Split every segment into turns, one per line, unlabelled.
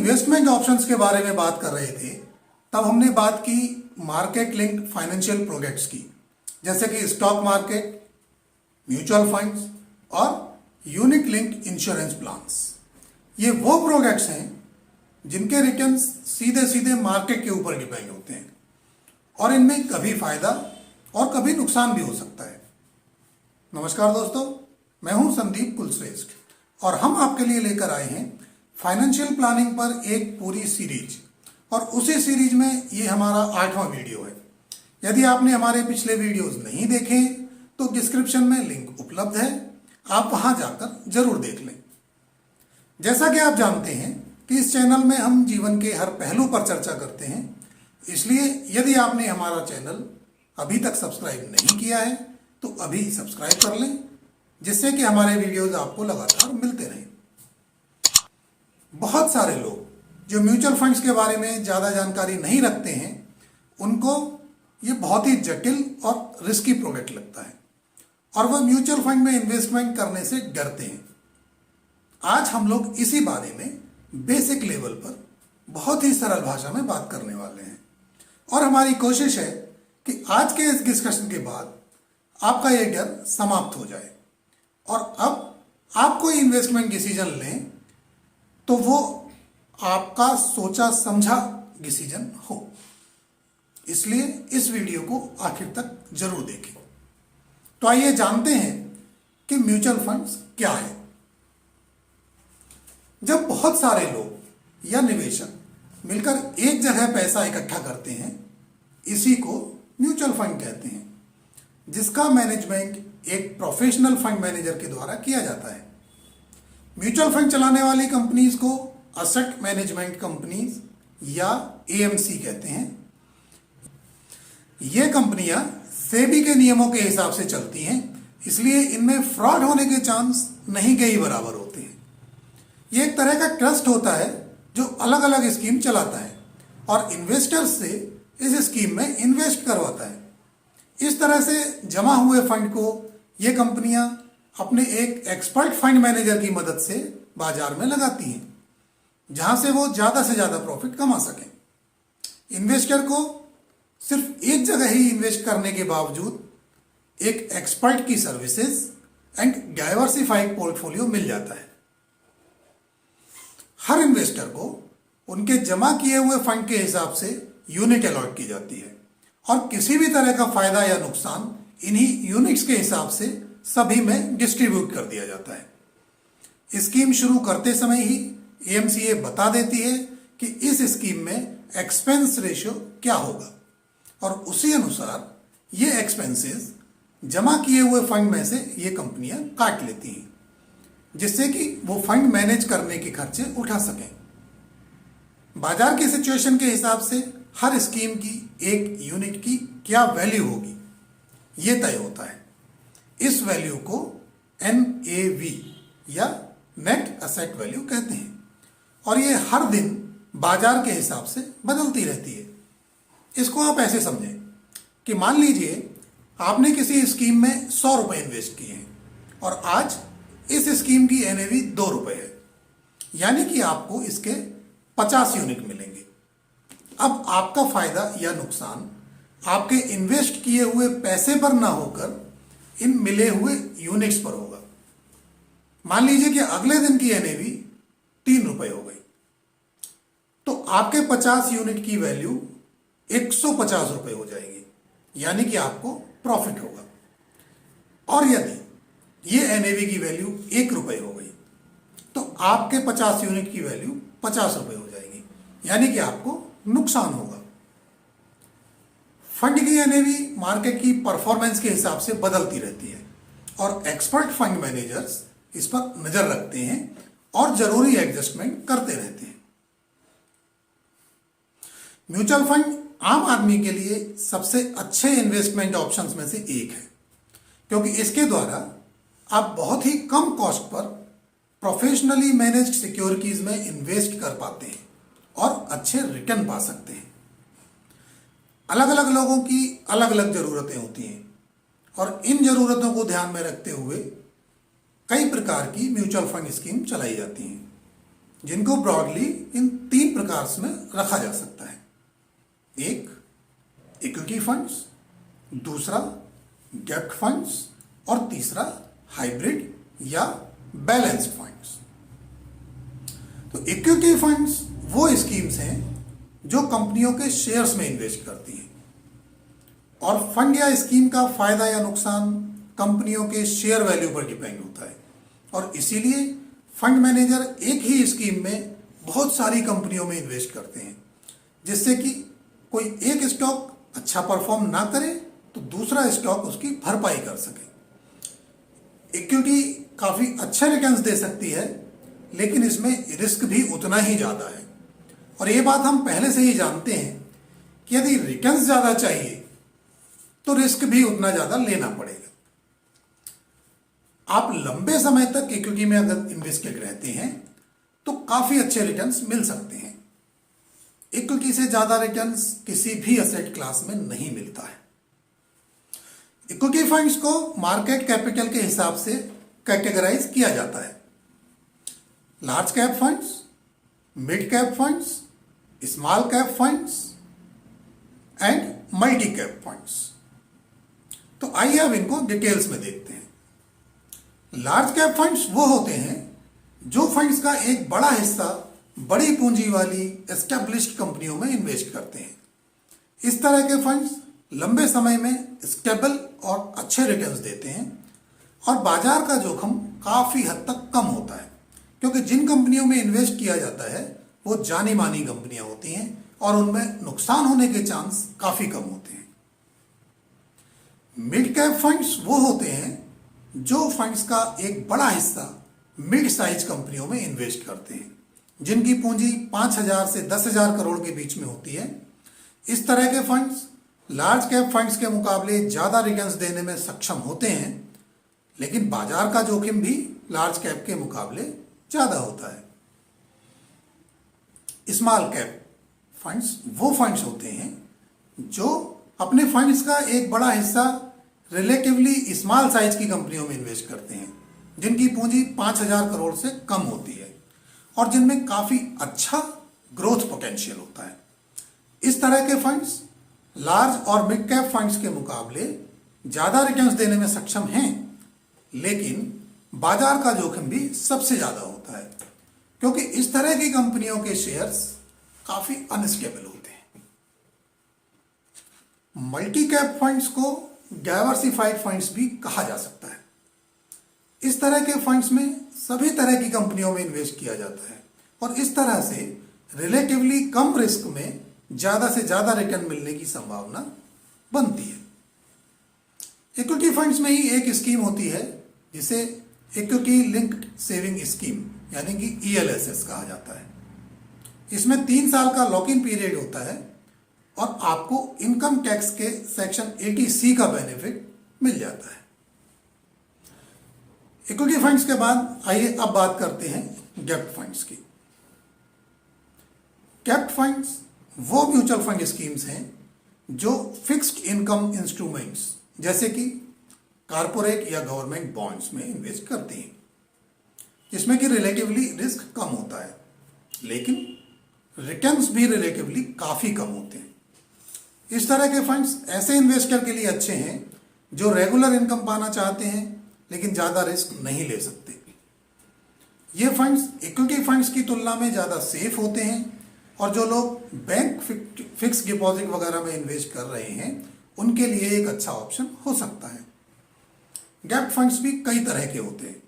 Investment options के बारे में बात कर रहे थे तब हमने बात की मार्केट लिंक्ड फाइनेंशियल प्रोडक्ट्स की, जैसे कि स्टॉक मार्केट, म्यूचुअल फंड्स और यूनिट लिंक्ड इंश्योरेंस प्लान्स। ये वो प्रोडक्ट्स हैं जिनके रिटर्न्स सीधे सीधे मार्केट के ऊपर डिपेंड होते हैं और इनमें कभी फायदा और कभी नुकसान भी हो सकता है। नमस्कार दोस्तों, मैं हूं संदीप कुलश्रेष्ठ और हम आपके लिए लेकर आए हैं फाइनेंशियल प्लानिंग पर एक पूरी सीरीज, और उसी सीरीज में ये हमारा 8वां वीडियो है। यदि आपने हमारे पिछले वीडियोस नहीं देखे तो डिस्क्रिप्शन में लिंक उपलब्ध है, आप वहां जाकर जरूर देख लें। जैसा कि आप जानते हैं कि इस चैनल में हम जीवन के हर पहलू पर चर्चा करते हैं, इसलिए यदि आपने हमारा चैनल अभी तक सब्सक्राइब नहीं किया है तो अभी सब्सक्राइब कर लें, जिससे कि हमारे वीडियोस आपको लगातार मिलते रहें। बहुत सारे लोग जो म्यूचुअल फंड्स के बारे में ज़्यादा जानकारी नहीं रखते हैं, उनको ये बहुत ही जटिल और रिस्की प्रोडक्ट लगता है और वह म्यूचुअल फंड में इन्वेस्टमेंट करने से डरते हैं। आज हम लोग इसी बारे में बेसिक लेवल पर बहुत ही सरल भाषा में बात करने वाले हैं और हमारी कोशिश है कि आज के इस डिस्कशन के बाद आपका ये डर समाप्त हो जाए और अब आप कोई इन्वेस्टमेंट डिसीजन लें तो वो आपका सोचा समझा डिसीजन हो। इसलिए इस वीडियो को आखिर तक जरूर देखें। तो आइए जानते हैं कि म्यूचुअल फंड्स क्या है। जब बहुत सारे लोग या निवेशक मिलकर एक जगह पैसा इकट्ठा करते हैं, इसी को म्यूचुअल फंड कहते हैं, जिसका मैनेजमेंट एक प्रोफेशनल फंड मैनेजर के द्वारा किया जाता है। म्यूचुअल फंड चलाने वाली कंपनीज को असेट मैनेजमेंट कंपनीज या एएमसी कहते हैं। ये कंपनियां सेबी के नियमों के हिसाब से चलती हैं, इसलिए इनमें फ्रॉड होने के चांस नहीं के ही बराबर होते हैं। ये एक तरह का ट्रस्ट होता है जो अलग अलग स्कीम चलाता है और इन्वेस्टर्स से इस स्कीम में इन्वेस्ट करवाता है। इस तरह से जमा हुए फंड को ये कंपनियां अपने एक एक्सपर्ट फंड मैनेजर की मदद से बाजार में लगाती हैं, जहां से वो ज़्यादा से ज़्यादा प्रॉफिट कमा सकें। इन्वेस्टर को सिर्फ एक जगह ही इन्वेस्ट करने के बावजूद एक एक्सपर्ट की सर्विसेज एंड डाइवर्सिफाइड पोर्टफोलियो मिल जाता है। हर इन्वेस्टर को उनके जमा किए हुए फंड के हिसाब से यूनिट अलॉट की जाती है और किसी भी तरह का फायदा या नुकसान इन्हीं यूनिट्स के हिसाब से सभी में डिस्ट्रीब्यूट कर दिया जाता है। स्कीम शुरू करते समय ही एएमसी बता देती है कि इस स्कीम में एक्सपेंस रेशियो क्या होगा और उसी अनुसार ये एक्सपेंसेस जमा किए हुए फंड में से ये कंपनियां काट लेती हैं, जिससे कि वो फंड मैनेज करने के खर्चे उठा सकें। बाजार की सिचुएशन के हिसाब से हर स्कीम की एक यूनिट की क्या वैल्यू होगी ये तय होता है। इस वैल्यू को NAV या नेट असेट वैल्यू कहते हैं और ये हर दिन बाजार के हिसाब से बदलती रहती है। इसको आप ऐसे समझें कि मान लीजिए आपने किसी स्कीम में 100 रुपए इन्वेस्ट किए हैं और आज इस स्कीम की NAV 2 रुपए है, यानी कि आपको इसके 50 यूनिट मिलेंगे। अब आपका फायदा या नुकसान आपके इन्वेस्ट किए हुए पैसे पर ना होकर इन मिले हुए यूनिट्स पर होगा। मान लीजिए कि अगले दिन की NAV 3 रुपए हो गई, तो आपके 50 यूनिट की वैल्यू 150 रुपए हो जाएगी, यानी कि आपको प्रॉफिट होगा। और यदि ये NAV की वैल्यू 1 रुपए हो गई तो आपके 50 यूनिट की वैल्यू 50 रुपए हो जाएगी, यानी कि आपको नुकसान होगा। फंड की NAV मार्केट की परफॉर्मेंस के हिसाब से बदलती रहती है और एक्सपर्ट फंड मैनेजर्स इस पर नजर रखते हैं और जरूरी एडजस्टमेंट करते रहते हैं। म्यूचुअल फंड आम आदमी के लिए सबसे अच्छे इन्वेस्टमेंट ऑप्शंस में से एक है, क्योंकि इसके द्वारा आप बहुत ही कम कॉस्ट पर प्रोफेशनली मैनेज्ड सिक्योरिटीज में इन्वेस्ट कर पाते हैं और अच्छे रिटर्न पा सकते हैं। अलग अलग लोगों की अलग अलग ज़रूरतें होती हैं और इन ज़रूरतों को ध्यान में रखते हुए कई प्रकार की म्यूचुअल फंड स्कीम चलाई जाती हैं। जिनको ब्रॉडली इन 3 प्रकार में रखा जा सकता है। एक, इक्विटी फंड्स, दूसरा गैप फंड्स और तीसरा हाइब्रिड या बैलेंस्ड फंड्स। तो इक्विटी फंड्स वो स्कीम्स हैं जो कंपनियों के शेयर्स में इन्वेस्ट करती हैं, और फंड या स्कीम का फायदा या नुकसान कंपनियों के शेयर वैल्यू पर डिपेंड होता है, और इसीलिए फंड मैनेजर एक ही स्कीम में बहुत सारी कंपनियों में इन्वेस्ट करते हैं, जिससे कि कोई एक स्टॉक अच्छा परफॉर्म ना करे तो दूसरा स्टॉक उसकी भरपाई कर सके। इक्विटी काफ़ी अच्छे रिटर्न्स दे सकती है, लेकिन इसमें रिस्क भी उतना ही ज़्यादा है, और ये बात हम पहले से ही जानते हैं कि यदि रिटर्न्स ज़्यादा चाहिए तो रिस्क भी उतना ज़्यादा लेना पड़ेगा। आप लंबे समय तक इक्विटी में अगर इन्वेस्टेड रहते हैं तो काफ़ी अच्छे रिटर्न्स मिल सकते हैं। इक्विटी से ज़्यादा रिटर्न्स किसी भी एसेट क्लास में नहीं मिलता है। इक्विटी फंड्स को मार्केट कैपिटल के हिसाब से कैटेगराइज किया जाता है। Large cap funds, mid cap funds, small cap funds and multi cap funds. तो आइए अब इनको डिटेल्स में देखते हैं। लार्ज कैप फंड्स वो होते हैं जो फंड्स का एक बड़ा हिस्सा बड़ी पूंजी वाली एस्टेब्लिश्ड कंपनियों में इन्वेस्ट करते हैं। इस तरह के फंड्स लंबे समय में स्टेबल और अच्छे रिटर्न्स देते हैं, और बाजार का जोखिम काफ़ी हद तक कम होता है, क्योंकि जिन कंपनियों में इन्वेस्ट किया जाता है वो जानी मानी कंपनियां होती हैं और उनमें नुकसान होने के चांस काफ़ी कम होते हैं। मिड कैप फंड्स वो होते हैं जो फंड्स का एक बड़ा हिस्सा मिड साइज कंपनियों में इन्वेस्ट करते हैं, जिनकी पूंजी 5,000 से 10,000 करोड़ के बीच में होती है। इस तरह के फंड्स लार्ज कैप फंड्स के मुकाबले ज़्यादा रिटर्न्स देने में सक्षम होते हैं, लेकिन बाजार का जोखिम भी लार्ज कैप के मुकाबले ज़्यादा होता है। स्मॉल कैप फंड्स वो फंड्स होते हैं जो अपने फंड्स का एक बड़ा हिस्सा रिलेटिवली स्मॉल साइज की कंपनियों में इन्वेस्ट करते हैं, जिनकी पूंजी 5,000 करोड़ से कम होती है और जिनमें काफ़ी अच्छा ग्रोथ पोटेंशियल होता है। इस तरह के फंड्स लार्ज और मिड कैप फंड्स के मुकाबले ज़्यादा रिटर्न्स देने में सक्षम हैं, लेकिन बाजार का जोखिम भी सबसे ज़्यादा होता है, क्योंकि इस तरह की कंपनियों के शेयर्स काफ़ी अनस्टेबल होते हैं। मल्टी कैप फंड्स को डाइवर्सिफाइड फंड्स भी कहा जा सकता है। इस तरह के फंड्स में सभी तरह की कंपनियों में इन्वेस्ट किया जाता है, और इस तरह से रिलेटिवली कम रिस्क में ज़्यादा से ज़्यादा रिटर्न मिलने की संभावना बनती है। इक्विटी फंड्स में ही एक स्कीम होती है जिसे इक्विटी लिंक्ड सेविंग स्कीम यानी कि ELSS कहा जाता है। इसमें 3 साल का लॉक इन पीरियड होता है और आपको इनकम टैक्स के सेक्शन 80C का बेनिफिट मिल जाता है। इक्विटी फंड्स के बाद आइए अब बात करते हैं डेब्ट फंड्स की। डेब्ट फंड्स वो म्यूचुअल फंड स्कीम्स हैं जो फिक्स्ड इनकम इंस्ट्रूमेंट्स जैसे कि कारपोरेट या गवर्नमेंट बॉन्ड्स में इन्वेस्ट करती हैं, जिसमें कि रिलेटिवली रिस्क कम होता है, लेकिन रिटर्न्स भी रिलेटिवली काफ़ी कम होते हैं। इस तरह के फंड्स ऐसे इन्वेस्टर के लिए अच्छे हैं जो रेगुलर इनकम पाना चाहते हैं लेकिन ज़्यादा रिस्क नहीं ले सकते। ये फंड्स इक्विटी फंड्स की तुलना में ज़्यादा सेफ होते हैं, और जो लोग बैंक फिक्स डिपॉजिट वगैरह में इन्वेस्ट कर रहे हैं उनके लिए एक अच्छा ऑप्शन हो सकता है। डेब्ट फंड्स भी कई तरह के होते हैं,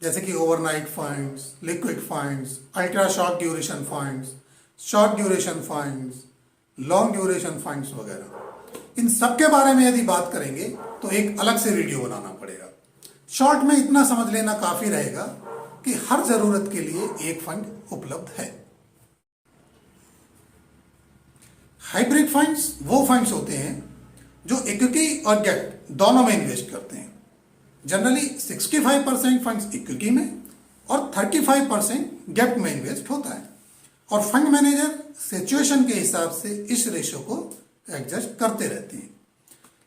जैसे कि overnight funds, liquid funds, ultra short duration funds, short duration funds, long duration funds वगैरह। इन सब के बारे में यदि बात करेंगे तो एक अलग से वीडियो बनाना पड़ेगा। शॉर्ट में इतना समझ लेना काफ़ी रहेगा कि हर ज़रूरत के लिए एक फंड उपलब्ध है। हाइब्रिड फंड्स वो फंड्स होते हैं जो इक्विटी और डेब्ट दोनों में इन्वेस्ट करते हैं। जनरली 65% फंड्स इक्विटी में और 35% डेब्ट में इन्वेस्ट होता है, और फंड मैनेजर सिचुएशन के हिसाब से इस रेशो को एडजस्ट करते रहते हैं।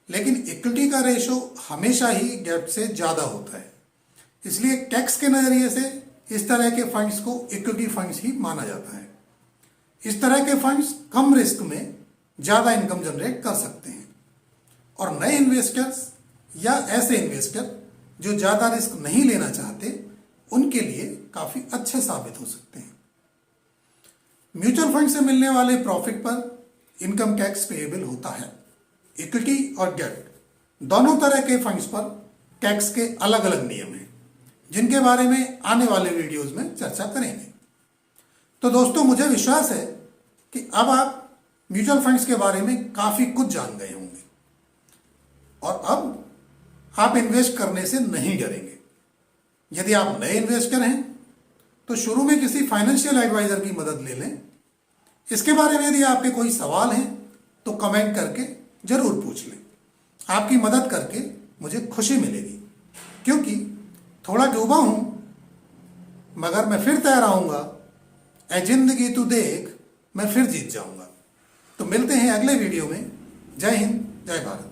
लेकिन इक्विटी का रेशो हमेशा ही डेब्ट से ज़्यादा होता है, इसलिए टैक्स के नज़रिए से इस तरह के फंड्स को इक्विटी फंड्स ही माना जाता है। इस तरह के फंड्स कम रिस्क में ज़्यादा इनकम जनरेट कर सकते हैं और नए इन्वेस्टर्स या ऐसे इन्वेस्टर जो ज़्यादा रिस्क नहीं लेना चाहते उनके लिए काफ़ी अच्छे साबित हो सकते हैं। म्यूचुअल फंड से मिलने वाले प्रॉफिट पर इनकम टैक्स पेएबल होता है। इक्विटी और डेट दोनों तरह के फंड्स पर टैक्स के अलग अलग नियम हैं जिनके बारे में आने वाले वीडियोस में चर्चा करेंगे। तो दोस्तों, मुझे विश्वास है कि अब आप म्यूचुअल फंड्स के बारे में काफ़ी कुछ जान गए होंगे और अब आप इन्वेस्ट करने से नहीं डरेंगे। यदि आप नए इन्वेस्टर हैं तो शुरू में किसी फाइनेंशियल एडवाइजर की मदद ले लें। इसके बारे में यदि आपके कोई सवाल हैं तो कमेंट करके जरूर पूछ लें। आपकी मदद करके मुझे खुशी मिलेगी क्योंकि थोड़ा डूबा हूं मगर मैं फिर तैर आऊंगा। ऐ जिंदगी तू देख, मैं फिर जीत जाऊंगा। तो मिलते हैं अगले वीडियो में। जय हिंद, जय भारत।